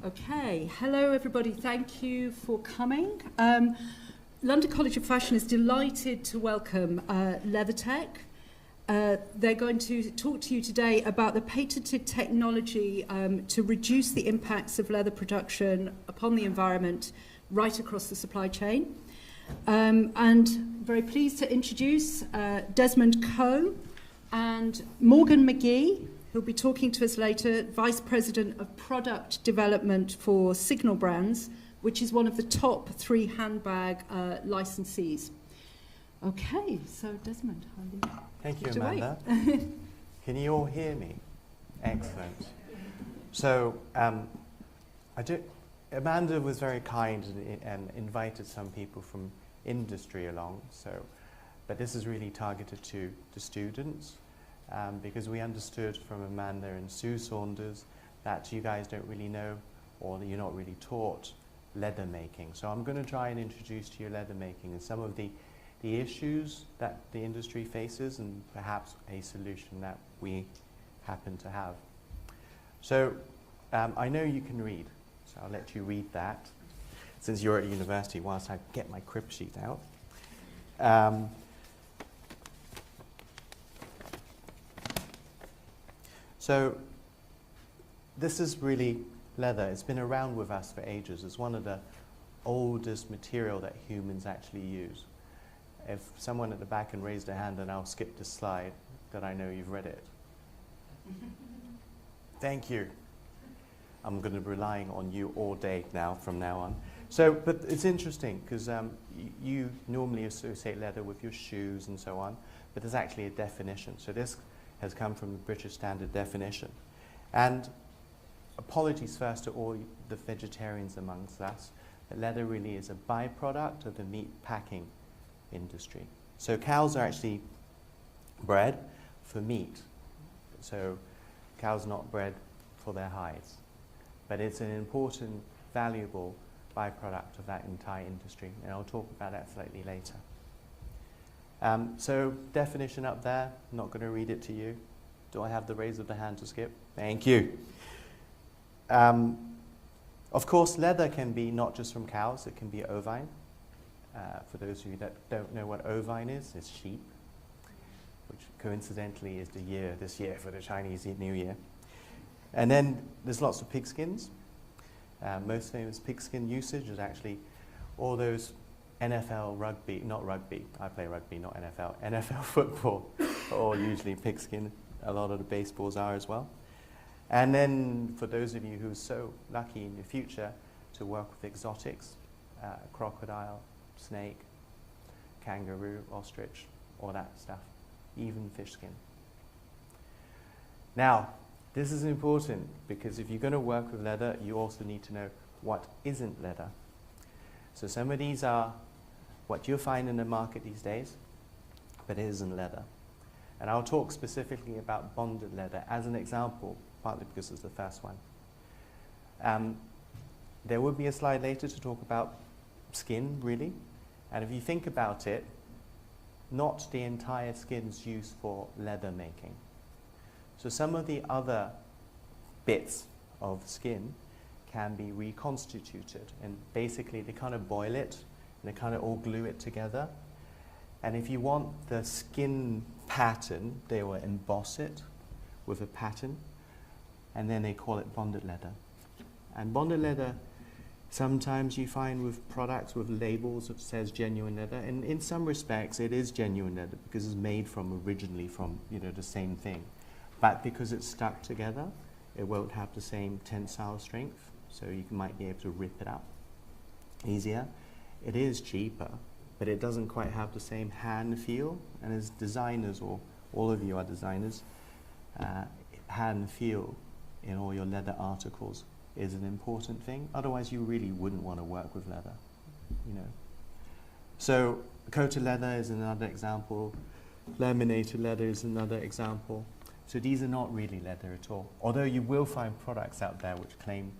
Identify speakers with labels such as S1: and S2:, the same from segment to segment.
S1: Okay, hello everybody, thank you for coming. London College of Fashion is delighted to welcome Leatherteq. They're going to talk to you today about the patented technology to reduce the impacts of leather production upon the environment right across the supply chain. And very pleased to introduce Desmond Coe and Morgan McGee, who'll be talking to us later, Vice President of Product Development for Signal Brands, which is one of the top 3 handbag licensees. Okay, so Desmond,
S2: thank you, Amanda. Can you all hear me? Excellent. So, Amanda was very kind and invited some people from industry along. But this is really targeted to the students. Because we understood from Amanda and Sue Saunders that you guys don't really know or that you're not really taught leather making. So I'm going to try and introduce to you leather making and some of the issues that the industry faces and perhaps a solution that we happen to have. So I know you can read, so I'll let you read that since you're at university whilst I get my crib sheet out. So this is really leather. It's been around with us for ages. It's one of the oldest material that humans actually use. If someone at the back can raise their hand, then I'll skip this slide, that I know you've read it. Thank you. I'm going to be relying on you all day now, from now on. So, but it's interesting because you normally associate leather with your shoes and so on, but there's actually a definition. So this has come from the British Standard Definition. And apologies first to all the vegetarians amongst us, that leather really is a byproduct of the meat packing industry. So cows are actually bred for meat. So cows are not bred for their hides. But it's an important, valuable byproduct of that entire industry. And I'll talk about that slightly later. So definition up there, I'm not going to read it to you. Do I have the raise of the hand to skip? Thank you. Of course, leather can be not just from cows, it can be ovine. For those of you that don't know what ovine is, it's sheep, which coincidentally is this year for the Chinese New Year. And then there's lots of pigskins. Most famous pigskin usage is actually all those NFL rugby, not rugby, I play rugby, not NFL. NFL football are all usually pigskin. A lot of the baseballs are as well. And then for those of you who are so lucky in the future to work with exotics, crocodile, snake, kangaroo, ostrich, all that stuff, even fish skin. Now, this is important because if you're going to work with leather, you also need to know what isn't leather. So some of these are what you'll find in the market these days, but it isn't leather. And I'll talk specifically about bonded leather as an example, partly because it's the first one. There will be a slide later to talk about skin, really. And if you think about it, not the entire skin is used for leather making. So some of the other bits of skin can be reconstituted. And basically, they kind of boil it, and they kind of all glue it together. And if you want the skin pattern, they will emboss it with a pattern, and then they call it bonded leather. And bonded leather, sometimes you find with products with labels that says genuine leather, and in some respects it is genuine leather because it's made from originally from the same thing. But because it's stuck together, it won't have the same tensile strength, so you might be able to rip it up easier. It is cheaper, but it doesn't quite have the same hand feel. And as designers, or all of you are designers, hand feel in all your leather articles is an important thing. Otherwise, you really wouldn't want to work with leather, So coated leather is another example. Laminated leather is another example. So these are not really leather at all. Although you will find products out there which claim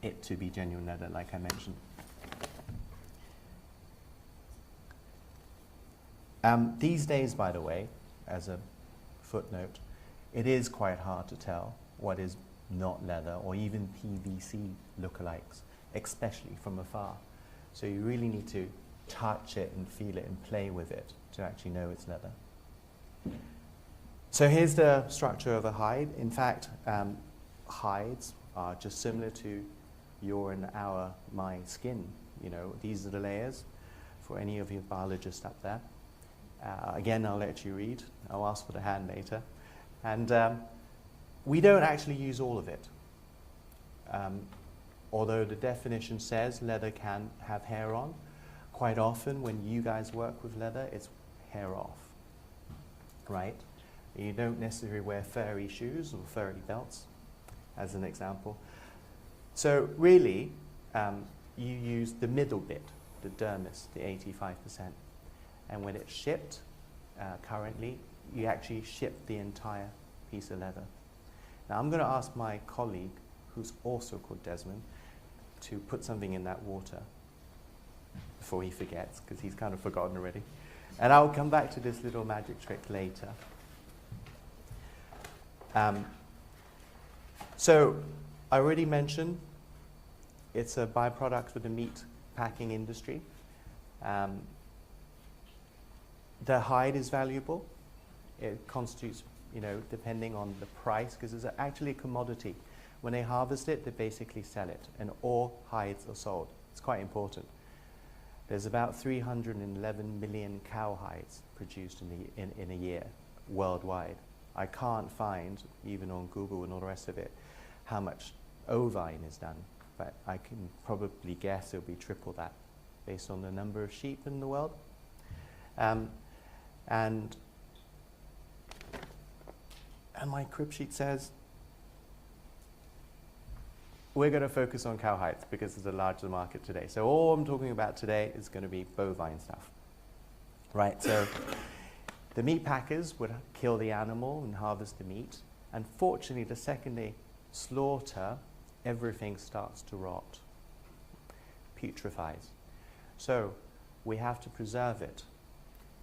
S2: it to be genuine leather, like I mentioned. These days, by the way, as a footnote, it is quite hard to tell what is not leather, or even PVC lookalikes, especially from afar. So you really need to touch it and feel it and play with it to actually know it's leather. So here's the structure of a hide. In fact, hides are just similar to your and my skin. You know, these are the layers for any of you biologists up there. Again, I'll let you read. I'll ask for the hand later. And we don't actually use all of it. Although the definition says leather can have hair on, quite often when you guys work with leather, it's hair off, right? You don't necessarily wear furry shoes or furry belts, as an example. So really, you use the middle bit, the dermis, the 85%. And when it's shipped, currently, you actually ship the entire piece of leather. Now I'm going to ask my colleague, who's also called Desmond, to put something in that water before he forgets, because he's kind of forgotten already. And I'll come back to this little magic trick later. So I already mentioned it's a byproduct for the meat packing industry. The hide is valuable. It constitutes, you know, depending on the price, because it's actually a commodity. When they harvest it, they basically sell it, and all hides are sold. It's quite important. There's about 311 million cow hides produced in a year worldwide. I can't find, even on Google and all the rest of it, how much ovine is done, but I can probably guess it'll be triple that based on the number of sheep in the world. And my crib sheet says we're going to focus on cow hides because it's the larger market today. So all I'm talking about today is going to be bovine stuff. Right, so the meat packers would kill the animal and harvest the meat. Unfortunately, the second they slaughter, everything starts to rot, putrefies. So we have to preserve it.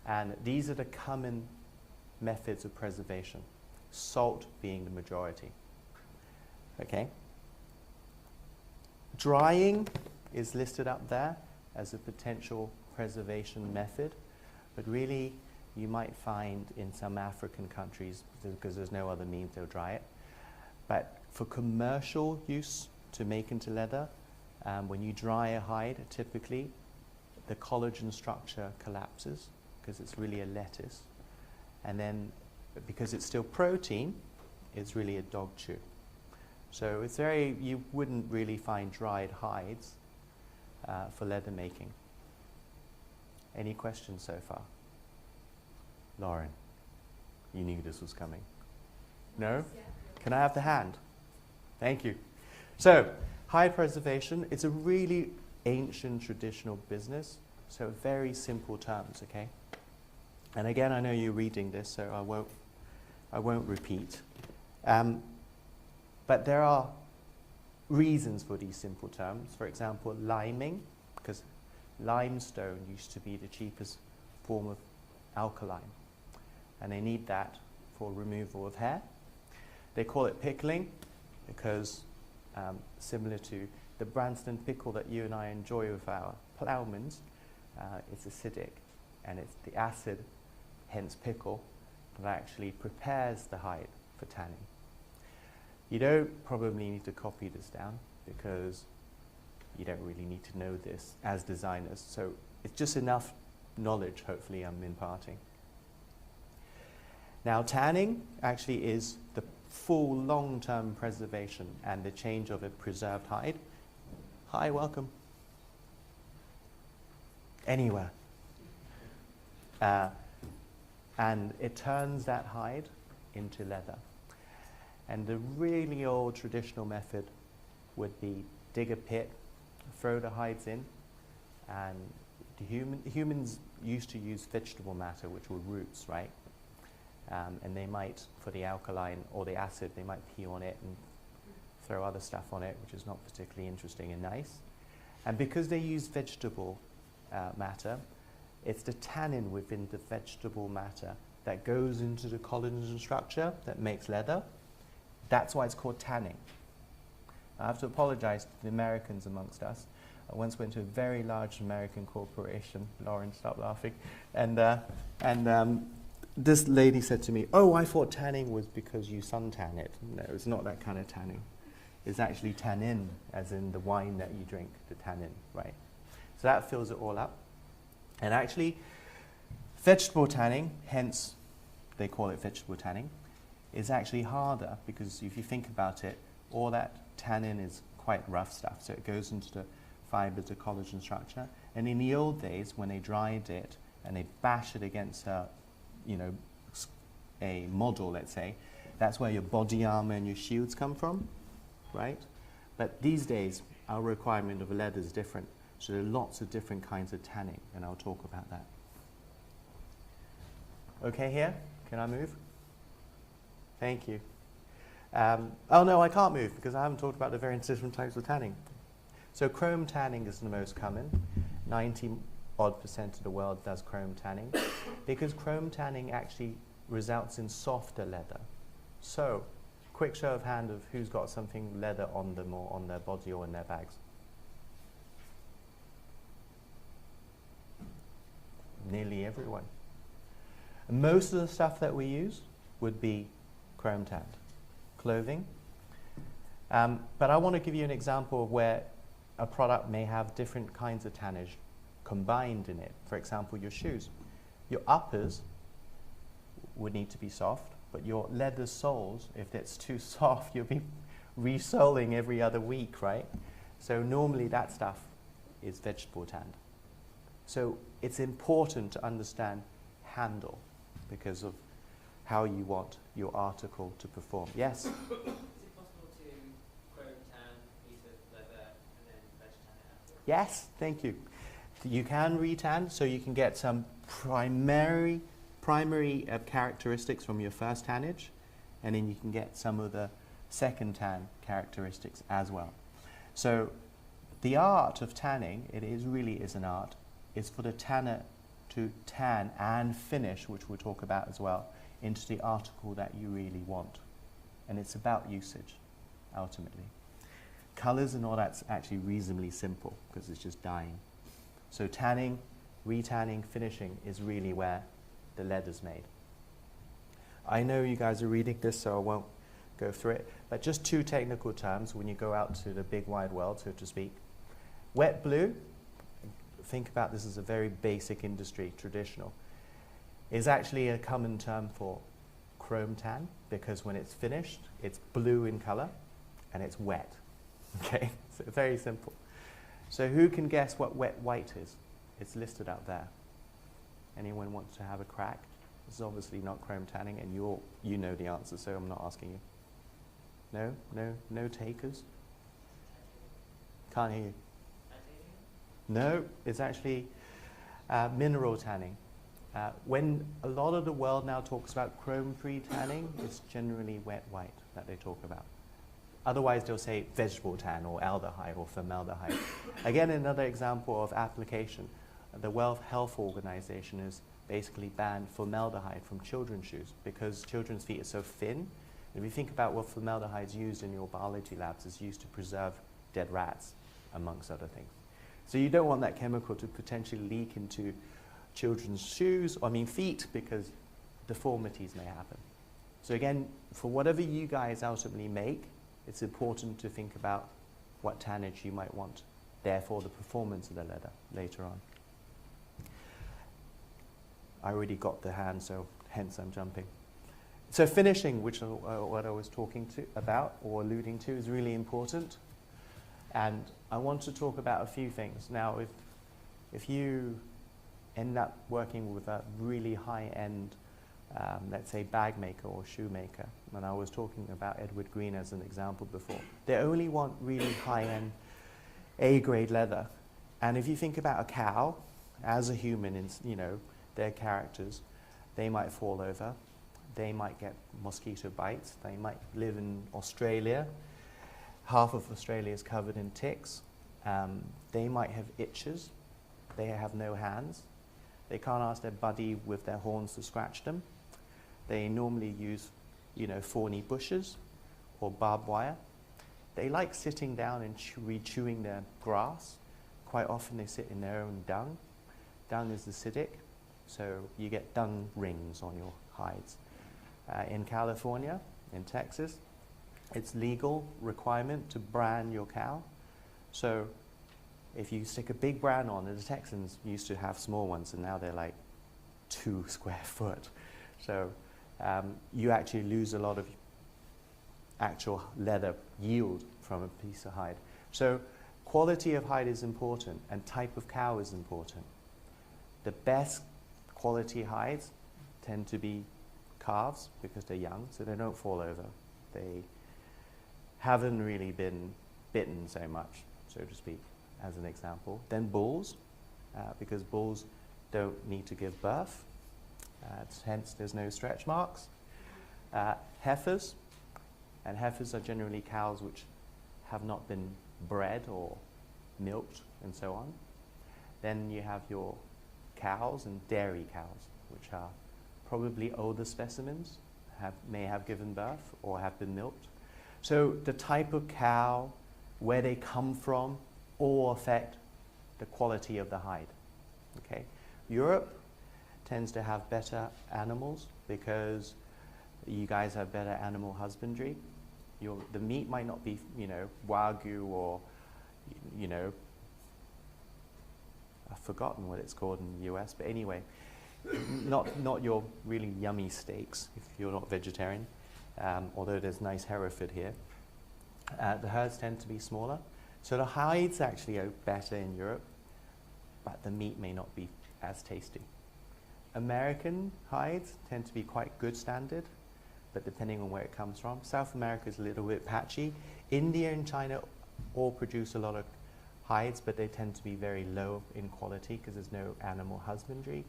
S2: And these are the common methods of preservation, salt being the majority. Okay? Drying is listed up there as a potential preservation method, but really you might find in some African countries, because there's no other means they'll dry it, but for commercial use to make into leather, when you dry a hide, typically the collagen structure collapses because it's really a lettuce, and then because it's still protein, it's really a dog chew. So it's very, you wouldn't really find dried hides for leather making. Any questions so far? Lauren, you knew this was coming. No? Can I have the hand? Thank you. So, hide preservation, it's a really ancient traditional business, so very simple terms, okay? And again, I know you're reading this, so I won't repeat. But there are reasons for these simple terms. For example, liming, because limestone used to be the cheapest form of alkaline, and they need that for removal of hair. They call it pickling because similar to the Branston pickle that you and I enjoy with our ploughmen, it's acidic, and it's the acid, hence pickle, that actually prepares the hide for tanning. You don't probably need to copy this down because you don't really need to know this as designers. So it's just enough knowledge, hopefully, I'm imparting. Now, tanning actually is the full long-term preservation and the change of a preserved hide. Hi, welcome. Anywhere. And it turns that hide into leather. And the really old traditional method would be dig a pit, throw the hides in, and humans used to use vegetable matter, which were roots, right? And they might, for the alkaline or the acid, they might pee on it and throw other stuff on it, which is not particularly interesting and nice. And because they use vegetable matter, it's the tannin within the vegetable matter that goes into the collagen structure that makes leather, That's why it's called tanning. I have to apologize to the Americans amongst us. I once went to a very large American corporation. Lauren, stop laughing. And this lady said to me, "Oh, I thought tanning was because you suntan it." No, it's not that kind of tanning. It's actually tannin, as in the wine that you drink, the tannin, right? So that fills it all up. And actually, vegetable tanning, hence they call it vegetable tanning, is actually harder because if you think about it, all that tannin is quite rough stuff. So it goes into the fibers, the collagen structure. And in the old days, when they dried it and they bash it against a model, let's say, that's where your body armor and your shields come from, right? But these days, our requirement of leather is different. So there are lots of different kinds of tanning, and I'll talk about that. Okay here? Can I move? Thank you. Oh no, I can't move because I haven't talked about the various different types of tanning. So chrome tanning is the most common. 90-odd% of the world does chrome tanning because chrome tanning actually results in softer leather. So, quick show of hand of who's got something leather on them or on their body or in their bags. Nearly everyone. And most of the stuff that we use would be chrome tanned. Clothing. But I want to give you an example of where a product may have different kinds of tannage combined in it. For example, your shoes. Your uppers would need to be soft, but your leather soles, if it's too soft, you'll be resoling every other week, right? So normally that stuff is vegetable tanned. So it's important to understand handle because of how you want your article to perform. Yes?
S3: Is it possible to chrome tan a piece of leather and then veg tan it afterwards?
S2: Yes, thank you. You can retan, so you can get some primary characteristics from your first tannage, and then you can get some of the second tan characteristics as well. So the art of tanning, really is an art, is for the tanner to tan and finish, which we'll talk about as well, into the article that you really want. And it's about usage, ultimately. Colors and all that's actually reasonably simple because it's just dyeing. So tanning, retanning, finishing is really where the leather's made. I know you guys are reading this, so I won't go through it, but just two technical terms when you go out to the big wide world, so to speak. Wet blue, think about this as a very basic industry, traditional, is actually a common term for chrome tan because when it's finished, it's blue in color and it's wet. Okay, so very simple. So who can guess what wet white is? It's listed out there. Anyone wants to have a crack? This is obviously not chrome tanning, and you know the answer, so I'm not asking you. No takers? Can't hear you. No, it's actually mineral tanning. When a lot of the world now talks about chrome-free tanning, it's generally wet white that they talk about. Otherwise, they'll say vegetable tan or aldehyde or formaldehyde. Again, another example of application. The World Health Organization has basically banned formaldehyde from children's shoes because children's feet are so thin. And if you think about what formaldehyde is used in your biology labs, it's used to preserve dead rats, amongst other things. So you don't want that chemical to potentially leak into children's shoes, feet, because deformities may happen. So again, for whatever you guys ultimately make, it's important to think about what tannage you might want, therefore the performance of the leather later on. I already got the hand, so hence I'm jumping. So finishing, which is what I was talking about or alluding to, is really important. And I want to talk about a few things. Now, if you end up working with a really high-end, let's say, bag maker or shoe maker, and I was talking about Edward Green as an example before, they only want really high-end A-grade leather. And if you think about a cow, as a human, their characters, they might fall over, they might get mosquito bites, they might live in Australia, half of Australia is covered in ticks, they might have itches, they have no hands, they can't ask their buddy with their horns to scratch them, they normally use thorny bushes, or barbed wire. They like sitting down and chewing their grass. Quite often they sit in their own dung. Dung is acidic, so you get dung rings on your hides. In California, in Texas, it's legal requirement to brand your cow. So if you stick a big brand on, and the Texans used to have small ones, and now they're like 2 square foot. So you actually lose a lot of actual leather yield from a piece of hide. So quality of hide is important, and type of cow is important. The best quality hides tend to be calves because they're young, so they don't fall over. They haven't really been bitten so much, so to speak, as an example. Then bulls, because bulls don't need to give birth, hence there's no stretch marks. Heifers, and heifers are generally cows which have not been bred or milked and so on. Then you have your cows and dairy cows, which are probably older specimens, may have given birth or have been milked. So the type of cow, where they come from, all affect the quality of the hide. Okay? Europe tends to have better animals because you guys have better animal husbandry. The meat might not be, Wagyu or, I've forgotten what it's called in the US, but anyway, not your really yummy steaks if you're not vegetarian, although there's nice Hereford here. The herds tend to be smaller. So the hides actually are better in Europe, but the meat may not be as tasty. American hides tend to be quite good standard, but depending on where it comes from. South America is a little bit patchy. India and China all produce a lot of hides, but they tend to be very low in quality because there's no animal husbandry.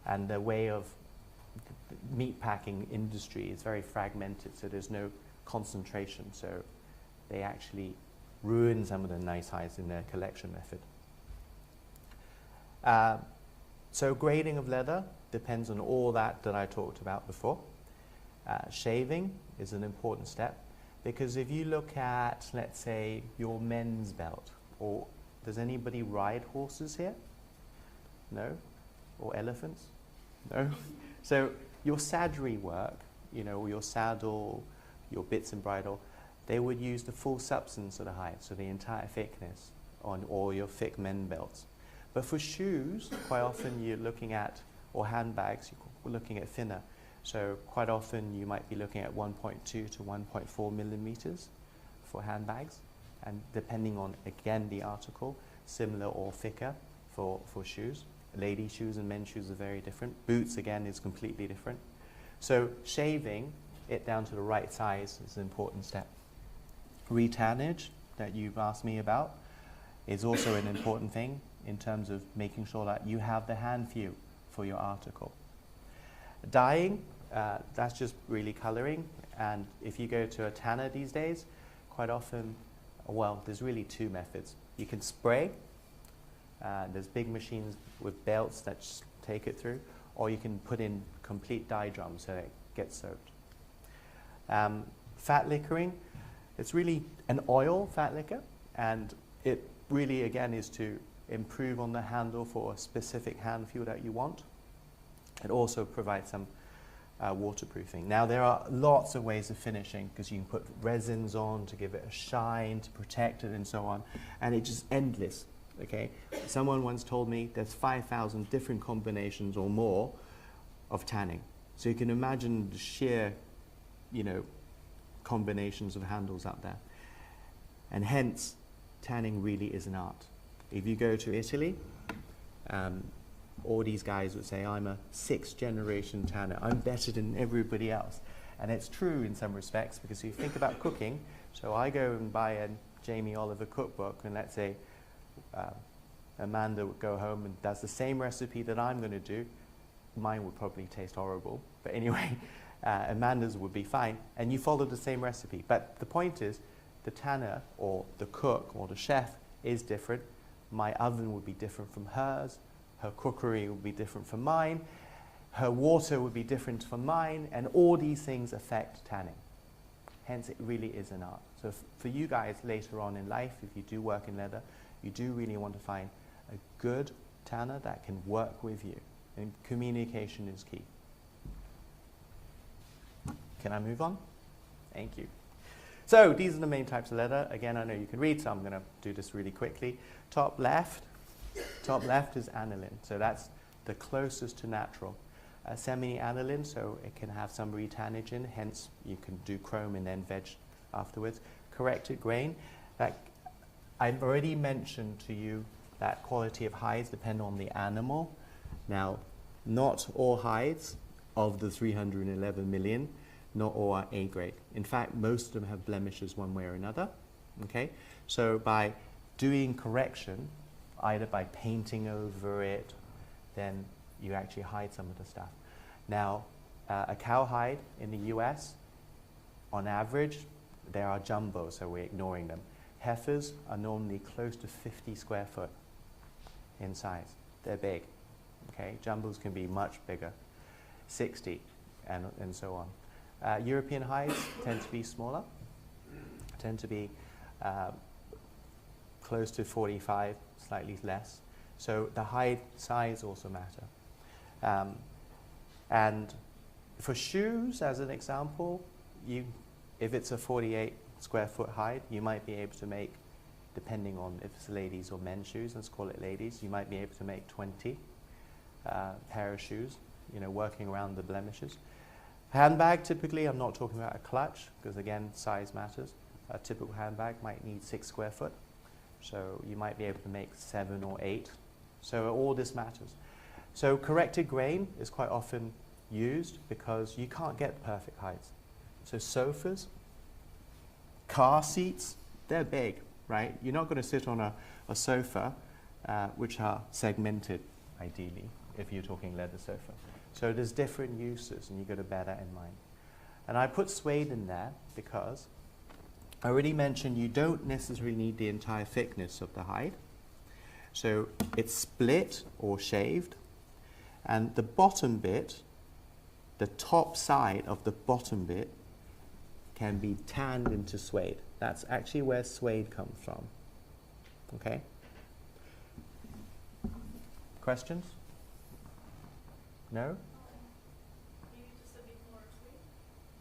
S2: And the way of the meat packing industry is very fragmented, so there's no concentration. So they actually ruin some of the nice hides in their collection method. So grading of leather depends on all that I talked about before. Shaving is an important step, because if you look at, let's say, your men's belt, or does anybody ride horses here? No? Or elephants? No? So your saddlery work, your saddle, your bits and bridle, they would use the full substance of the hide, so the entire thickness on all your thick men belts. But for shoes, quite often you're looking at, or handbags, you're looking at thinner. So quite often you might be looking at 1.2 to 1.4 millimeters for handbags, and depending on, again, the article, similar or thicker for shoes. Lady shoes and men's shoes are very different. Boots, again, is completely different. So shaving it down to the right size is an important step. Retannage, that you've asked me about, is also an important thing in terms of making sure that you have the hand view for your article. Dyeing, that's just really coloring, and if you go to a tanner these days, quite often, well, there's really 2 methods. You can spray, there's big machines with belts that just take it through, or you can put in complete dye drums so it gets soaked. Fat liquoring, it's really an oil fat liquor, and it really, again, is to improve on the handle for a specific hand feel that you want. It also provides some waterproofing. Now, there are lots of ways of finishing, because you can put resins on to give it a shine, to protect it, and so on, and it's just endless. Okay, someone once told me there's 5,000 different combinations or more of tanning. So you can imagine the sheer, combinations of handles out there, and hence tanning really is an art. If you go to Italy, all these guys would say, I'm a 6th generation tanner. I'm better than everybody else. And it's true in some respects, because if you think about cooking, so I go and buy a Jamie Oliver cookbook, and let's say Amanda would go home and does the same recipe that I'm going to do. Mine would probably taste horrible, but anyway, Amanda's would be fine, and you follow the same recipe. But the point is, the tanner or the cook or the chef is different. My oven would be different from hers. Her cookery would be different from mine. Her water would be different from mine, and all these things affect tanning. Hence, it really is an art. So for you guys later on in life, if you do work in leather, you do really want to find a good tanner that can work with you. And communication is key. Can I move on? Thank you. So these are the main types of leather. Again, I know you can read, so I'm going to do this really quickly. Top left is aniline. So that's the closest to natural. Semi-aniline, so it can have some retanogen, hence you can do chrome and then veg afterwards. Corrected grain, that I've already mentioned to you that quality of hides depend on the animal. Now, not all hides of the 311 million, not all are A grade. In fact, most of them have blemishes one way or another. Okay, so by doing correction, either by painting over it, then you actually hide some of the stuff. Now, a cowhide in the US, on average, they are jumbo, so we're ignoring them. Heifers are normally close to 50 square foot in size. They're big. Okay, jumbos can be much bigger, 60, and so on. European hides tend to be smaller, tend to be close to 45, slightly less. So the hide size also matter. And for shoes, as an example, if it's a 48 square foot hide, you might be able to make, depending on if it's ladies or men's shoes, let's call it ladies, you might be able to make 20 pair of shoes, working around the blemishes. Handbag, typically, I'm not talking about a clutch, because again, size matters. A typical handbag might need 6 square foot, so you might be able to make 7 or 8. So all this matters. So corrected grain is quite often used because you can't get perfect hides. So sofas, car seats, they're big, right? You're not going to sit on a sofa, which are segmented, ideally, if you're talking leather sofa. So there's different uses, and you've got to bear that in mind. And I put suede in there because I already mentioned you don't necessarily need the entire thickness of the hide. So it's split or shaved, and the bottom bit, the top side of the bottom bit, can be tanned into suede. That's actually where suede comes from. Okay? Questions? No?
S4: Maybe just a bit more suede.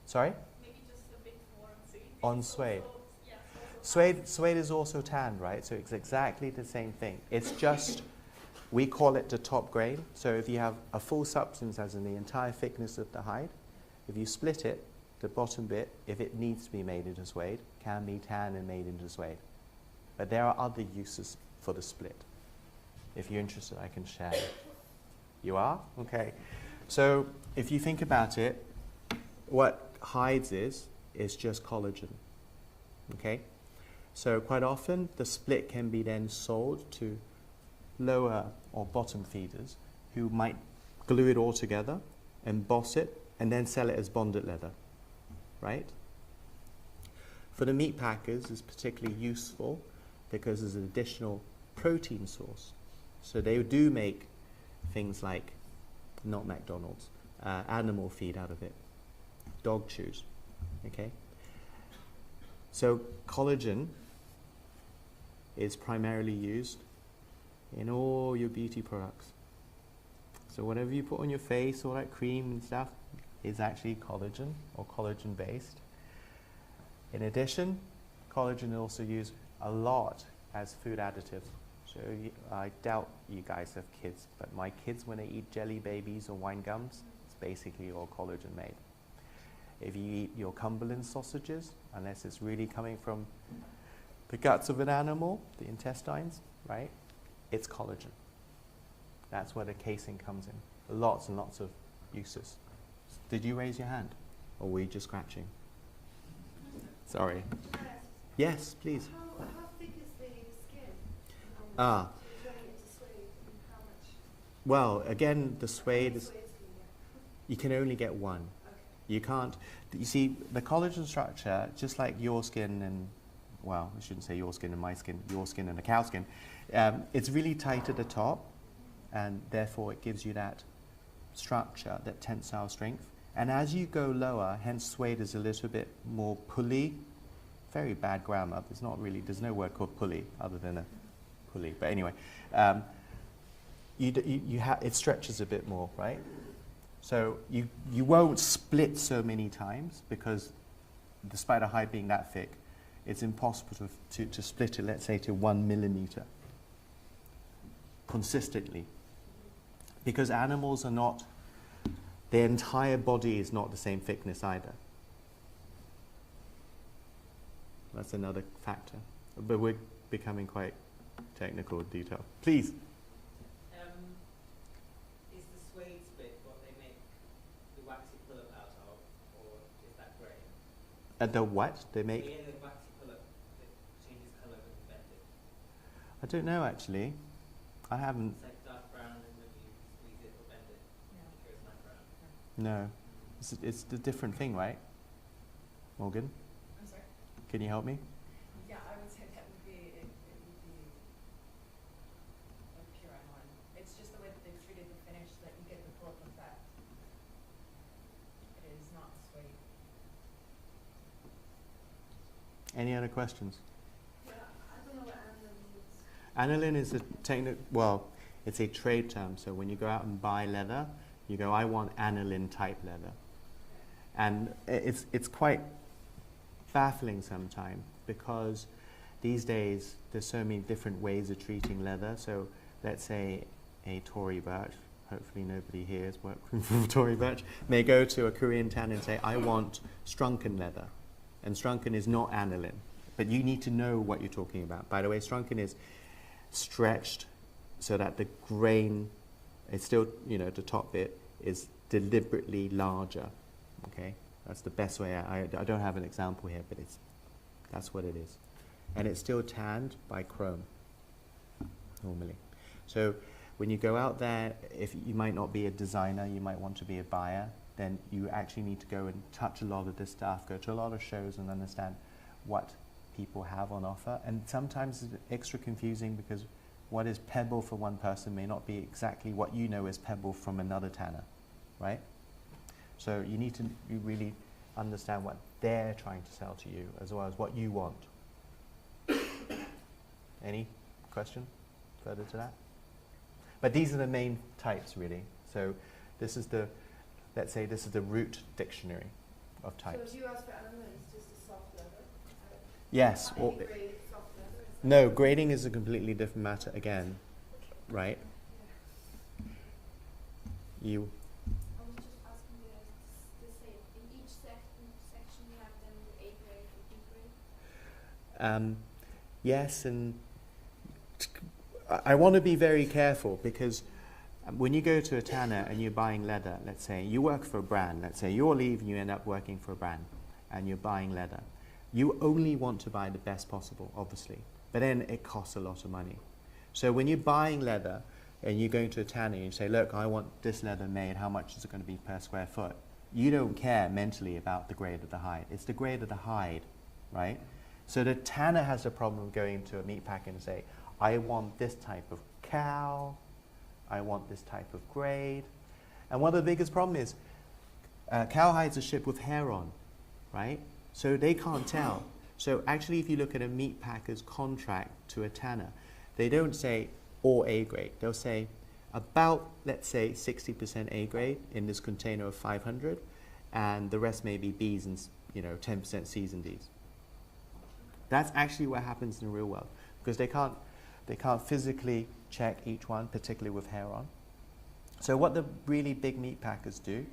S2: Sorry?
S4: Maybe just a bit more suede.
S2: On suede.
S4: Also, yes, also
S2: Suede is also tanned, right? So it's exactly the same thing. It's just, we call it the top grain. So if you have a full substance, as in the entire thickness of the hide, if you split it, the bottom bit, if it needs to be made into suede, can be tanned and made into suede. But there are other uses for the split. If you're interested, I can share. You are? Okay. So if you think about it, what hides is just collagen. Okay? So quite often, the split can be then sold to lower or bottom feeders who might glue it all together, emboss it, and then sell it as bonded leather. Right? For the meat packers, it's particularly useful because there's an additional protein source. So they do make things like, not McDonald's, animal feed out of it, dog chews, okay? So collagen is primarily used in all your beauty products. So whatever you put on your face, all that cream and stuff, is actually collagen or collagen based. In addition, collagen is also used a lot as food additive. So I doubt you guys have kids, but my kids, when they eat jelly babies or wine gums, it's basically all collagen made. If you eat your Cumberland sausages, unless it's really coming from the guts of an animal, the intestines, right, it's collagen. That's where the casing comes in. Lots and lots of uses. Did you raise your hand? Or were you just scratching? Sorry. Yes, please.
S4: How thick is the skin?
S2: Ah.
S4: Turning it to suede, and how much?
S2: Well, again, the suede is,
S4: Suede can you get?
S2: you can only get one.
S4: Okay.
S2: You can't, you see, the collagen structure, just like your skin and, well, I shouldn't say your skin and my skin, your skin and a cow skin, it's really tight at the top, and therefore it gives you that structure, that tensile strength, And as you go lower, hence suede is a little bit more pulley. Very bad grammar. There's no word called pulley other than a pulley. But anyway, it stretches a bit more, right? So you won't split so many times because despite a hide being that thick, it's impossible to split it, let's say, to 1 millimeter consistently. Because animals are not, their entire body is not the same thickness either. That's another factor. But we're becoming quite technical with detail. Please.
S3: Is the suede split what they make the waxy pull-up out of, or is that grey?
S2: The what they make?
S3: Yeah, the waxy pull-up that changes colour when you bend it.
S2: I don't know actually. I haven't.
S3: It's like dark brown, and when you squeeze it or bend it, it goes light brown.
S2: No. It's a different thing, right? Morgan?
S4: I'm sorry?
S2: Can you help me?
S4: Yeah, I would say that would be, it would be a pure aniline. It's just the way that they've treated the finish that you get the pull-up effect. It is not suede.
S2: Any other questions?
S4: Yeah, I don't know what aniline means.
S2: Aniline is it's a trade term. So when you go out and buy leather, you go, I want aniline type leather. And it's quite baffling sometimes because these days there's so many different ways of treating leather. So let's say a Tory birch, hopefully nobody here is working for Tory birch, may go to a Korean tanner and say, I want Strunken leather. And Strunken is not aniline. But you need to know what you're talking about. By the way, Strunken is stretched so that the grain is still, the top bit is deliberately larger. Okay? That's the best way. I don't have an example here, but that's what it is. And it's still tanned by chrome, normally. So when you go out there, if you might not be a designer, you might want to be a buyer, then you actually need to go and touch a lot of this stuff, go to a lot of shows and understand what people have on offer. And sometimes it's extra confusing because what is pebble for one person may not be exactly what you know is pebble from another tanner, right? So you need to really understand what they're trying to sell to you as well as what you want. Any question further to that? But these are the main types, really. So this is let's say this is the root dictionary of types.
S4: So if you ask for aniline, it's just a soft leather?
S2: Yes.
S4: Not any grade soft leather? Is that
S2: No, grading is a completely different matter again, right? You.
S5: I was just asking the same. In each section you have them A grade and B grade?
S2: Yes, and I want to be very careful because when you go to a tanner and you're buying leather, let's say you work for a brand, let's say you're leaving, you end up working for a brand and you're buying leather. You only want to buy the best possible, obviously, but then it costs a lot of money. So when you're buying leather and you're going to a tanner and you say, look, I want this leather made, how much is it going to be per square foot? You don't care mentally about the grade of the hide. It's the grade of the hide, right? So the tanner has a problem going to a meat packer and say, I want this type of cow, I want this type of grade. And one of the biggest problems is cow hides are shipped with hair on, right? So they can't tell. So actually if you look at a meat packer's contract to a tanner, they don't say all A grade. They'll say about, let's say, 60% A grade in this container of 500, and the rest may be Bs and 10% Cs and Ds. That's actually what happens in the real world because they can't physically check each one, particularly with hair on. So what the really big meat packers do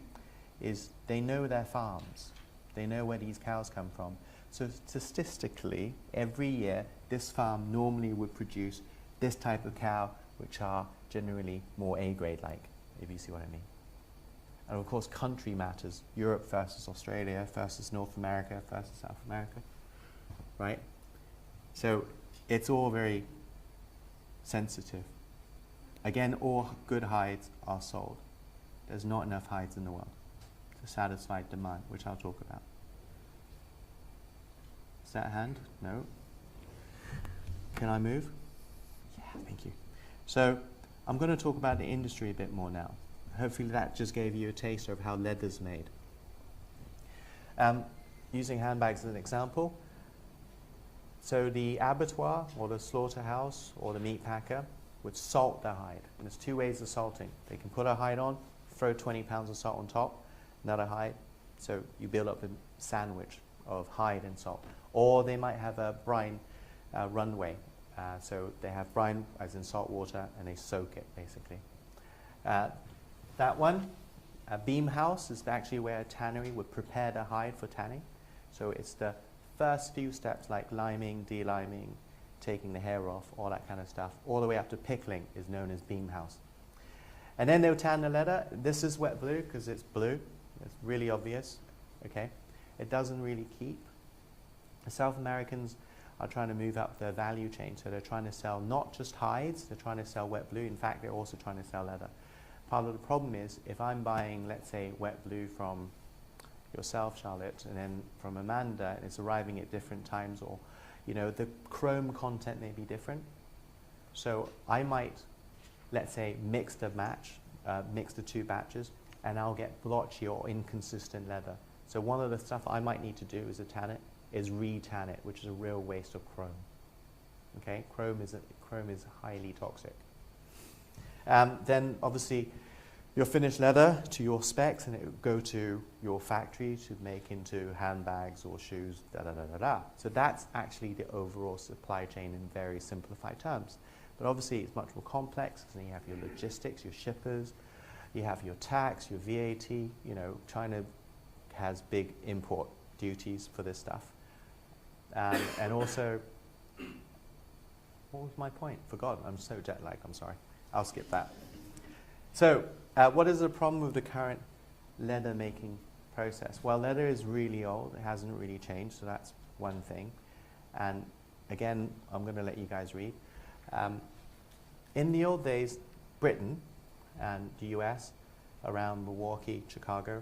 S2: is they know their farms. They know where these cows come from. So statistically, every year, this farm normally would produce this type of cow, which are generally more A-grade like, if you see what I mean. And of course, country matters. Europe versus Australia versus North America versus South America, right? So it's all very sensitive. Again, all good hides are sold. There's not enough hides in the world to satisfy demand, which I'll talk about. Is that a hand? No. Can I move? Yeah, thank you. So I'm going to talk about the industry a bit more now. Hopefully that just gave you a taste of how leather's made. Using handbags as an example, so the abattoir or the slaughterhouse or the meat packer would salt the hide. And there's two ways of salting. They can put a hide on, throw 20 pounds of salt on top, another hide, so you build up a sandwich of hide and salt. Or they might have a brine runway. So they have brine, as in salt water, and they soak it, basically. That one, a beam house, is actually where a tannery would prepare the hide for tanning. So it's the first few steps, like liming, deliming, taking the hair off, all that kind of stuff, all the way up to pickling is known as beam house. And then they'll tan the leather. This is wet blue because it's blue. It's really obvious. Okay, it doesn't really keep. The South Americans are trying to move up the value chain, so they're trying to sell not just hides, they're trying to sell wet blue. In fact, they're also trying to sell leather. Part of the problem is, if I'm buying, let's say, wet blue from yourself, Charlotte, and then from Amanda, and it's arriving at different times, or, you know, the chrome content may be different. So I might, let's say, mix the two batches, and I'll get blotchy or inconsistent leather. So one of the stuff I might need to do is re-tan it, which is a real waste of chrome. Okay, chrome is highly toxic. Then obviously your finished leather to your specs, and it will go to your factory to make into handbags or shoes, So that's actually the overall supply chain in very simplified terms. But obviously it's much more complex, because then you have your logistics, your shippers, you have your tax, your VAT. You know, China has big import duties for this stuff. And also, what was my point? Forgotten. I'm so jet lagged, I'm sorry. I'll skip that. So, what is the problem with the current leather making process? Well, leather is really old. It hasn't really changed, so that's one thing. And again, I'm going to let you guys read. In the old days, Britain and the US, around Milwaukee, Chicago,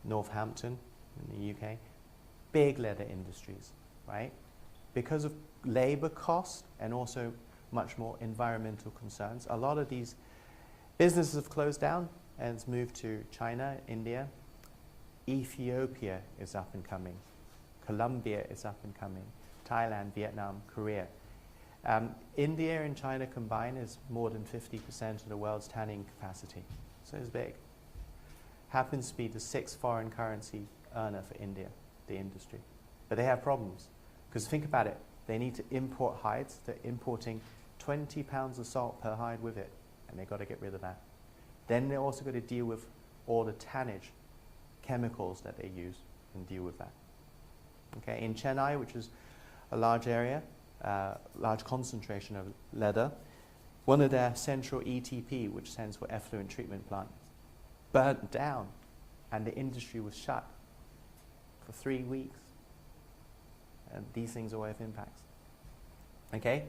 S2: Northampton in the UK, big leather industries, right? Because of labor cost and also much more environmental concerns, a lot of these businesses have closed down and it's moved to China, India. Ethiopia is up and coming. Colombia is up and coming. Thailand, Vietnam, Korea. India and China combined is more than 50% of the world's tanning capacity. So it's big. Happens to be the 6th foreign currency earner for India, the industry. But they have problems. Because think about it, they need to import hides. They're importing 20 pounds of salt per hide with it, and they've got to get rid of that. Then they're also got to deal with all the tannage chemicals that they use and deal with that. Okay, in Chennai, which is a large area, large concentration of leather, one of their central ETP, which stands for effluent treatment plant, burnt down, and the industry was shut for 3 weeks. And these things all have impacts. Okay,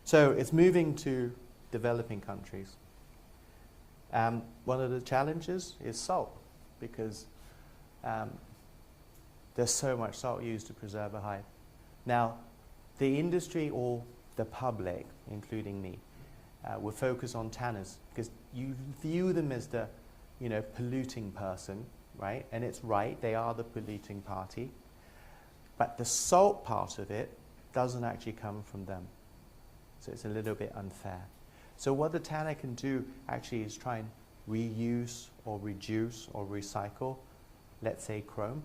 S2: so it's moving to developing countries. One of the challenges is salt, because there's so much salt used to preserve a hide. Now, the industry or the public, including me, will focus on tanners, because you view them as the, you know, polluting person, right? And it's right, they are the polluting party. But the salt part of it doesn't actually come from them. So it's a little bit unfair. So what the tanner can do actually is try and reuse or reduce or recycle, let's say chrome,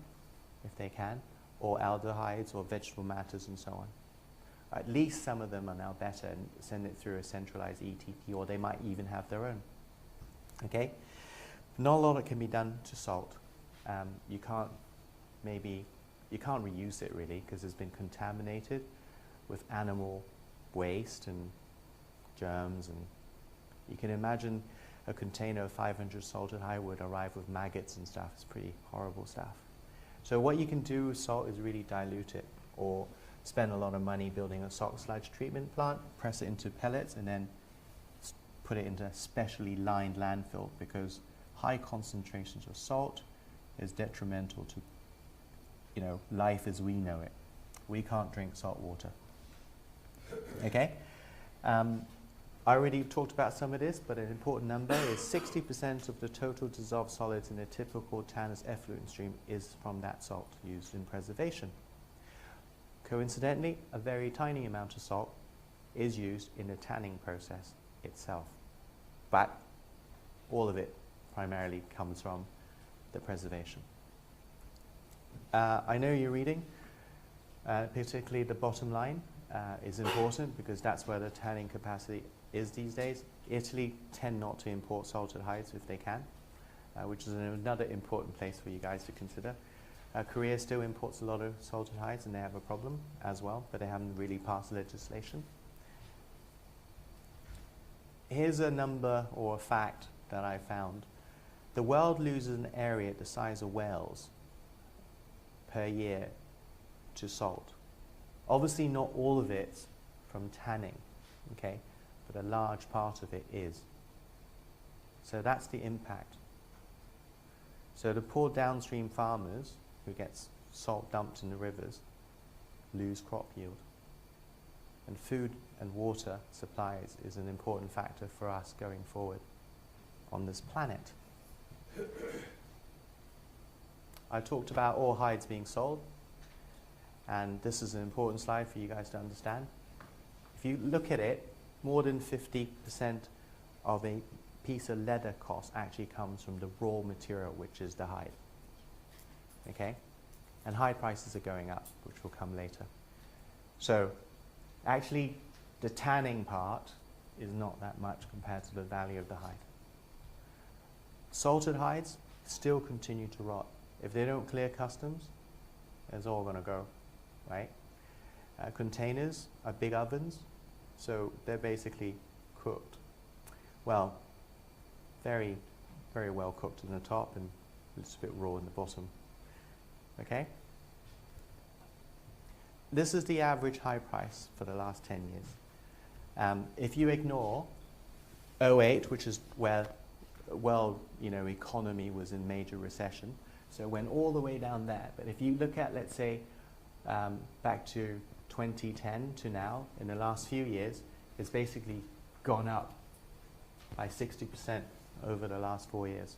S2: if they can, or aldehydes or vegetable matters and so on. At least some of them are now better and send it through a centralized ETP, or they might even have their own. Okay? Not a lot that can be done to salt. You can't reuse it really, because it's been contaminated with animal waste and germs, and you can imagine a container of 500 salted hide would arrive with maggots and stuff. It's pretty horrible stuff. So what you can do with salt is really dilute it, or spend a lot of money building a salt sludge treatment plant, press it into pellets, and then put it into a specially lined landfill, because high concentrations of salt is detrimental to, you know, life as we know it. We can't drink salt water. Okay? I already talked about some of this, but an important number is 60% of the total dissolved solids in a typical tanner's effluent stream is from that salt used in preservation. Coincidentally, a very tiny amount of salt is used in the tanning process itself, but all of it primarily comes from the preservation. I know you're reading, particularly the bottom line is important because that's where the tanning capacity is these days. Italy tend not to import salted hides if they can, which is another important place for you guys to consider. Korea still imports a lot of salted hides and they have a problem as well, but they haven't really passed legislation. Here's a number or a fact that I found. The world loses an area the size of Wales per year to salt. Obviously not all of it from tanning, okay, but a large part of it is. So that's the impact. So the poor downstream farmers who get salt dumped in the rivers lose crop yield. And food and water supplies is an important factor for us going forward on this planet. I talked about all hides being sold, and this is an important slide for you guys to understand. If you look at it, more than 50% of a piece of leather cost actually comes from the raw material, which is the hide. Okay? And hide prices are going up, which will come later. So actually, the tanning part is not that much compared to the value of the hide. Salted hides still continue to rot. If they don't clear customs, it's all going to go, right? Containers are big ovens, so they're basically cooked. Well, very, very well cooked in the top and it's a bit raw in the bottom. Okay? This is the average hide price for the last 10 years. If you ignore 2008, which is where world economy was in major recession, so it went all the way down there. But if you look at, let's say, back to 2010 to now, in the last few years, it's basically gone up by 60% over the last 4 years.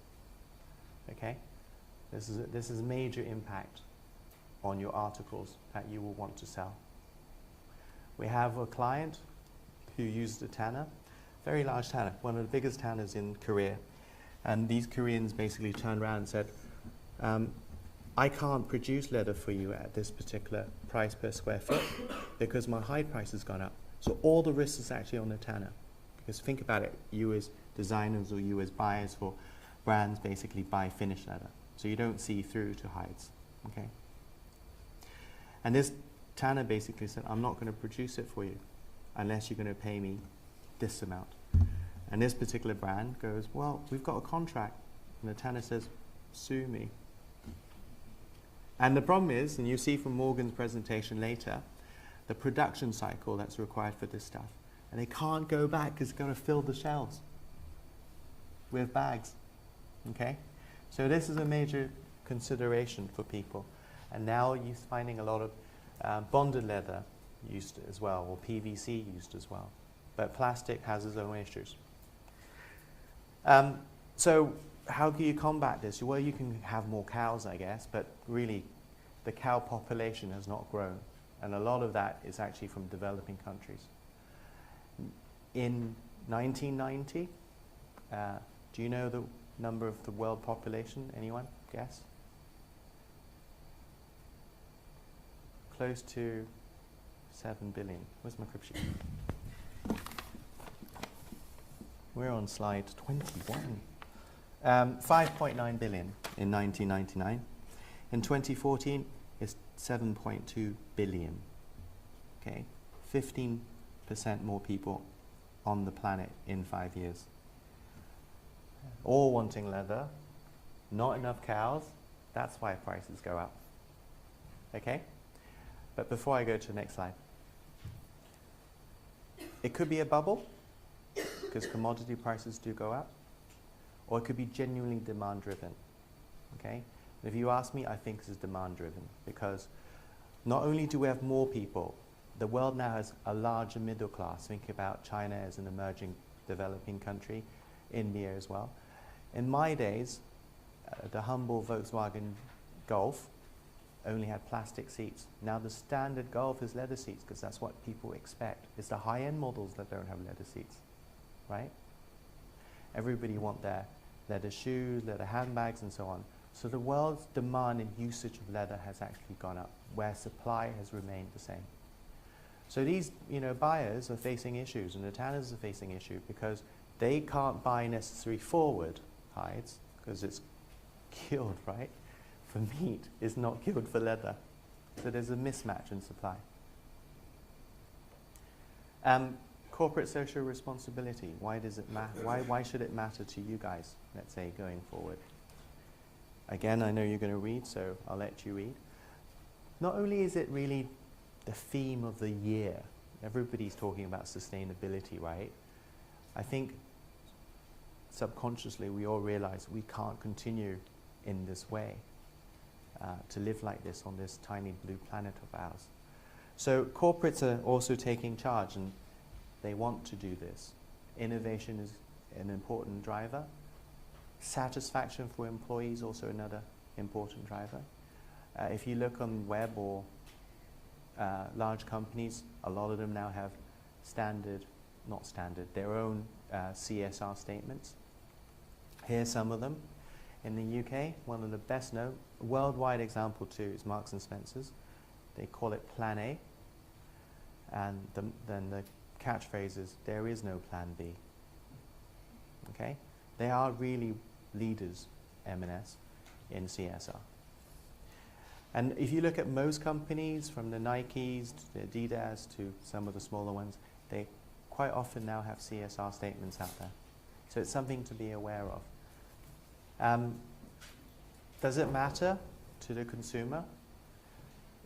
S2: Okay? This is a major impact on your articles that you will want to sell. We have a client who used a tanner, very large tanner, one of the biggest tanners in Korea. And these Koreans basically turned around and said, I can't produce leather for you at this particular price per square foot because my hide price has gone up. So all the risk is actually on the tanner. Because think about it, you as designers or you as buyers for brands basically buy finished leather. So you don't see through to hides, okay? And this tanner basically said, I'm not going to produce it for you unless you're going to pay me this amount. And this particular brand goes, well, we've got a contract. And the tanner says, sue me. And the problem is, and you see from Morgan's presentation later, the production cycle that's required for this stuff. And they can't go back because it's going to fill the shelves with bags, okay? So this is a major consideration for people. And now you're finding a lot of bonded leather used as well, or PVC used as well. But plastic has its own issues. So how can you combat this? Well, you can have more cows, I guess, but really the cow population has not grown. And a lot of that is actually from developing countries. In 1990, do you know the number of the world population? Anyone guess? Close to 7 billion. Where's my crib sheet? We're on slide 21. 5.9 billion in 1999. In 2014, it's 7.2 billion. Okay, 15% more people on the planet in 5 years. All wanting leather, not enough cows. That's why prices go up. Okay? But before I go to the next slide, it could be a bubble, because commodity prices do go up, or it could be genuinely demand driven. Okay? And if you ask me, I think this is demand driven, because not only do we have more people the world now has a larger middle class. Think about China as an emerging developing country, India as well. In my days, the humble Volkswagen Golf only had plastic seats. Now the standard Golf is leather seats because that's what people expect. It's the high-end models that don't have leather seats, right? Everybody want their leather shoes, leather handbags, and so on. So the world's demand and usage of leather has actually gone up, where supply has remained the same. So these, buyers are facing issues, and the tanners are facing issue because they can't buy necessary forward hides because it's killed, right? For meat, it's not killed for leather. So there's a mismatch in supply. Corporate social responsibility. Why does it matter? Why should it matter to you guys, let's say, going forward? Again, I know you're going to read, so I'll let you read. Not only is it really the theme of the year, everybody's talking about sustainability, right? I think subconsciously we all realize we can't continue in this way, to live like this on this tiny blue planet of ours. So corporates are also taking charge, and they want to do this. Innovation is an important driver. Satisfaction for employees also another important driver. If you look on web or large companies, a lot of them now have their own CSR statements. Here's some of them. In the UK, one of the best known, worldwide example too, is Marks and Spencer's. They call it Plan A. And then the catchphrase is, there is no Plan B. Okay? They are really leaders, M&S, in CSR. And if you look at most companies, from the Nikes to the Adidas to some of the smaller ones, they quite often now have CSR statements out there. So it's something to be aware of. Does it matter to the consumer?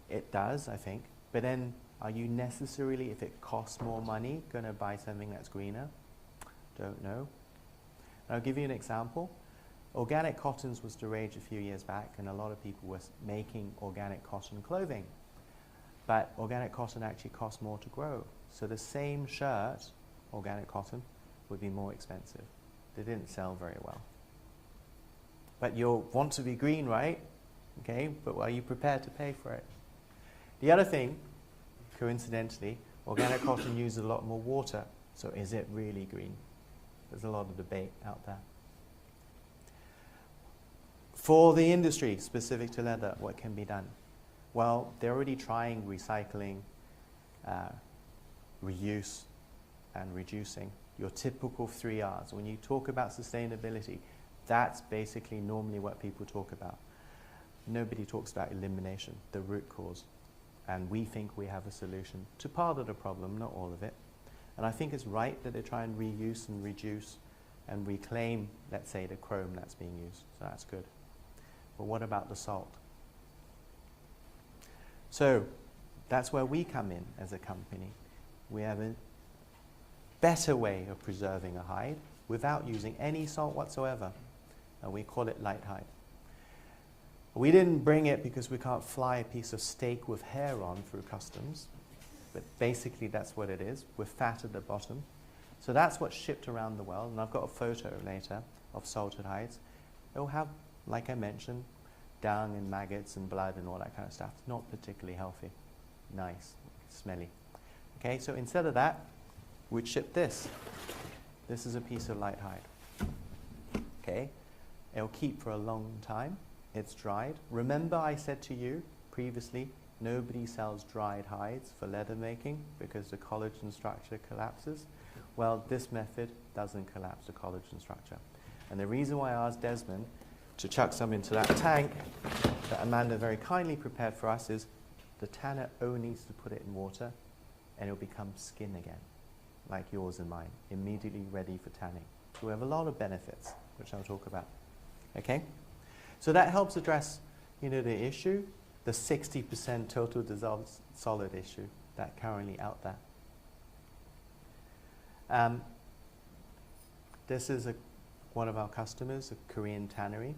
S2: It does, I think. But then, are you necessarily, if it costs more money, going to buy something that's greener? Don't know. And I'll give you an example. Organic cottons was the rage a few years back, and a lot of people were making organic cotton clothing. But organic cotton actually costs more to grow. So the same shirt, organic cotton, would be more expensive. They didn't sell very well. But you'll want to be green, right? Okay, but are you prepared to pay for it? The other thing, coincidentally, organic cotton uses a lot more water. So is it really green? There's a lot of debate out there. For the industry, specific to leather, what can be done? Well, they're already trying recycling, reuse, and reducing. Your typical 3 Rs. When you talk about sustainability, that's basically normally what people talk about. Nobody talks about elimination, the root cause. And we think we have a solution to part of the problem, not all of it. And I think it's right that they try and reuse and reduce and reclaim, let's say, the chrome that's being used. So that's good. But what about the salt? So that's where we come in as a company. We have a better way of preserving a hide without using any salt whatsoever. And we call it light hide. We didn't bring it because we can't fly a piece of steak with hair on through customs. But basically that's what it is, with fat at the bottom. So that's what's shipped around the world. And I've got a photo later of salted hides. It'll have, like I mentioned, dung and maggots and blood and all that kind of stuff. Not particularly healthy. Nice, smelly. Okay, so instead of that, we'd ship this. This is a piece of light hide. Okay, it'll keep for a long time. It's dried. Remember I said to you previously, nobody sells dried hides for leather making because the collagen structure collapses. Well, this method doesn't collapse the collagen structure. And the reason why I asked Desmond to chuck some into that tank that Amanda very kindly prepared for us is the tanner only needs to put it in water and it'll become skin again, like yours and mine, immediately ready for tanning. So we have a lot of benefits, which I'll talk about. Okay? So that helps address, the issue, the 60% total dissolved solid issue that's currently out there. This is one of our customers, a Korean tannery.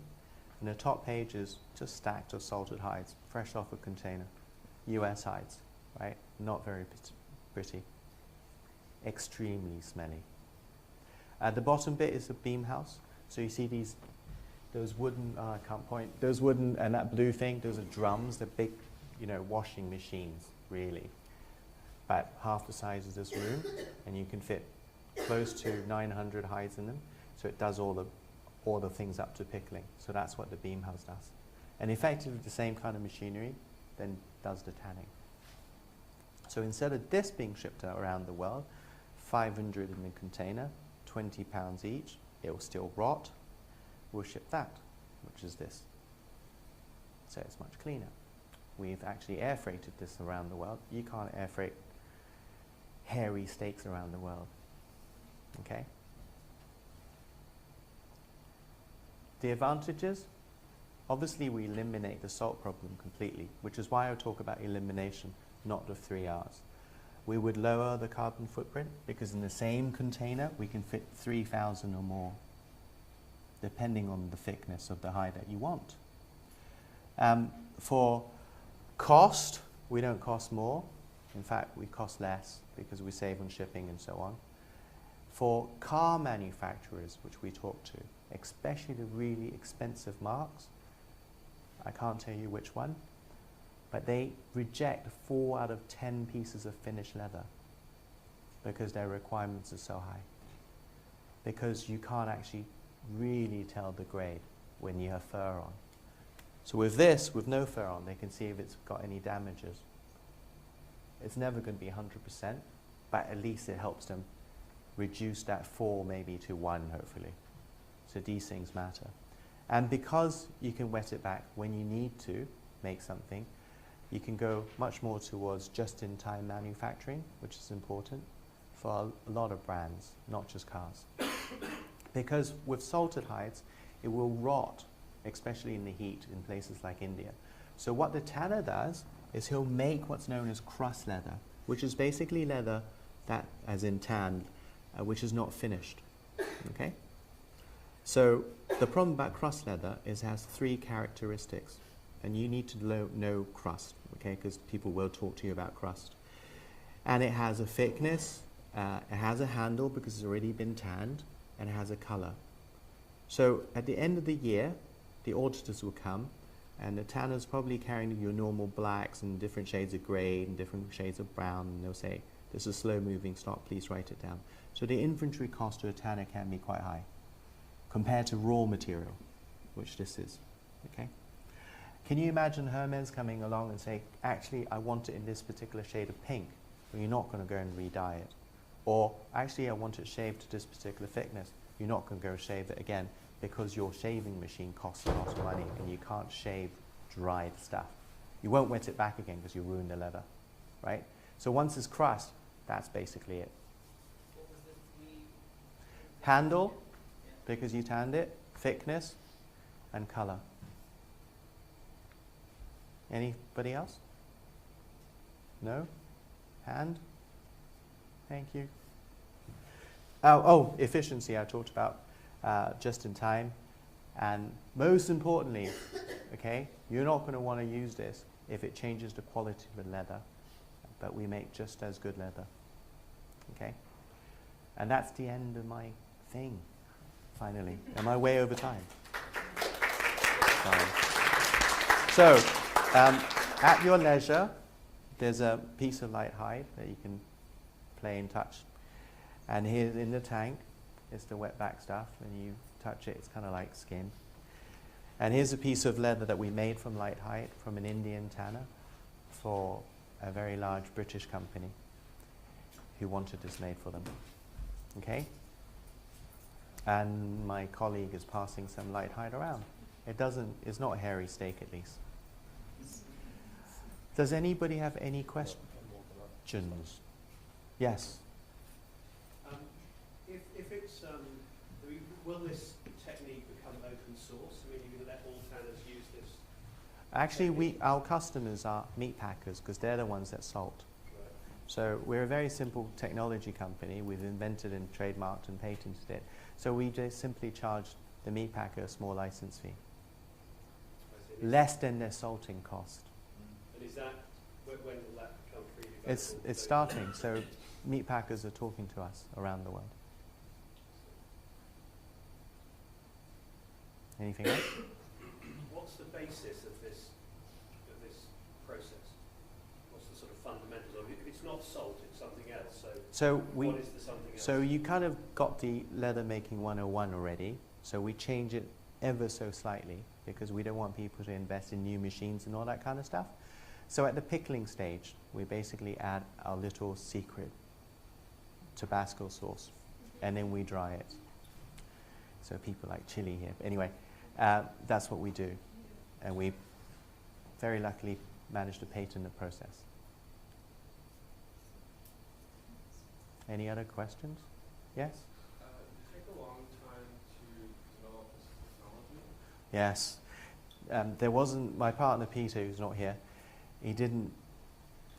S2: And the top page is just stacked of salted hides, fresh off a container, US hides. right? Not very pretty. Extremely smelly. At the bottom bit is a beam house. So you see those wooden, I can't point, those wooden, and that blue thing, those are drums, they're big, washing machines, really. About half the size of this room, and you can fit close to 900 hides in them. So it does all the things up to pickling. So that's what the beam house does. And effectively the same kind of machinery then does the tanning. So instead of this being shipped around the world, 500 in a container, £20 each, it will still rot. We'll ship that, which is this. So it's much cleaner. We've actually air freighted this around the world. You can't air freight hairy steaks around the world. Okay? The advantages? Obviously we eliminate the salt problem completely, which is why I talk about elimination, not the 3 R's. We would lower the carbon footprint because in the same container we can fit 3,000 or more, depending on the thickness of the hide that you want. For cost, we don't cost more. In fact, we cost less because we save on shipping and so on. For car manufacturers, which we talk to, especially the really expensive marques, I can't tell you which one, but they reject 4 out of 10 pieces of finished leather because their requirements are so high. Because you can't actually really tell the grade when you have fur on. So with this, with no fur on, they can see if it's got any damages. It's never going to be 100%, but at least it helps them reduce that 4 maybe to 1, hopefully. So these things matter. And because you can wet it back when you need to make something, you can go much more towards just-in-time manufacturing, which is important for a lot of brands, not just cars. Because with salted hides, it will rot, especially in the heat in places like India. So what the tanner does is he'll make what's known as crust leather, which is basically leather that, as in tanned, which is not finished. Okay? So the problem about crust leather is it has 3 characteristics, and you need to know crust, okay? Because people will talk to you about crust. And it has a thickness, it has a handle because it's already been tanned, and it has a color. So at the end of the year, the auditors will come, and the tanner's probably carrying your normal blacks and different shades of grey and different shades of brown, and they'll say, this is slow-moving stock, please write it down. So the inventory cost to a tanner can be quite high compared to raw material, which this is, okay? Can you imagine Hermes coming along and say, actually, I want it in this particular shade of pink, well, you're not going to go and re-dye it. Or, actually, I want it shaved to this particular thickness. You're not going to go shave it again because your shaving machine costs a lot of money and you can't shave dried stuff. You won't wet it back again because you ruin the leather, right? So once it's crust, that's basically it.
S3: What was the 3?
S2: Handle,
S3: Yeah.
S2: because you tanned it, thickness, and color. Anybody else? No? Hand? Thank you. Oh, efficiency I talked about just in time. And most importantly, okay, you're not going to want to use this if it changes the quality of the leather. But we make just as good leather. Okay? And that's the end of my thing, finally. Am I way over time? Sorry. So, at your leisure, there's a piece of light hide that you can play and touch. And here in the tank is the wet back stuff. When you touch it, it's kind of like skin. And here's a piece of leather that we made from light hide from an Indian tanner for a very large British company who wanted this made for them. Okay? And my colleague is passing some light hide around. It's not a hairy steak at least. Does anybody have any questions? Yes.
S6: If it's, will this technique become open source? I mean, you can let all tanners use this?
S2: Actually, our customers are meat packers because they're the ones that salt.
S6: Right.
S2: So we're a very simple technology company. We've invented and trademarked and patented it. So we just simply charge the meat packer a small license fee.
S6: I see.
S2: Less than their salting cost.
S6: And is that, when will that become free
S2: It's starting. So meat packers are talking to us around the world. Anything else?
S6: What's the basis of this process? What's the sort of fundamentals of it? If it's not salt, it's something else. So what is the something else?
S2: So you kind of got the leather making 101 already. So we change it ever so slightly because we don't want people to invest in new machines and all that kind of stuff. So at the pickling stage, we basically add our little secret Tabasco sauce, and then we dry it. So people like chili here. But anyway, that's what we do. And we very luckily managed to patent the process. Any other questions? Yes?
S7: Did it take a long time to develop this technology?
S2: Yes. There wasn't, my partner Peter, who's not here, he didn't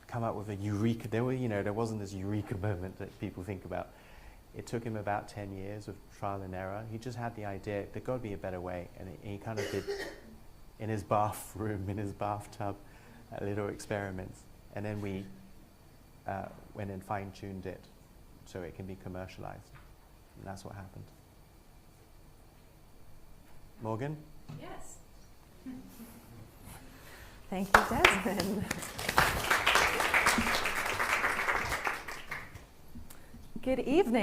S2: come up with a eureka. There wasn't this eureka moment that people think about. It took him about 10 years of trial and error. He just had the idea there's got to be a better way, and he kind of did in his bathroom, in his bathtub, little experiments, and then we went and fine-tuned it so it can be commercialized, and that's what happened. Morgan?
S4: Yes.
S8: Thank you, Desmond. Good evening.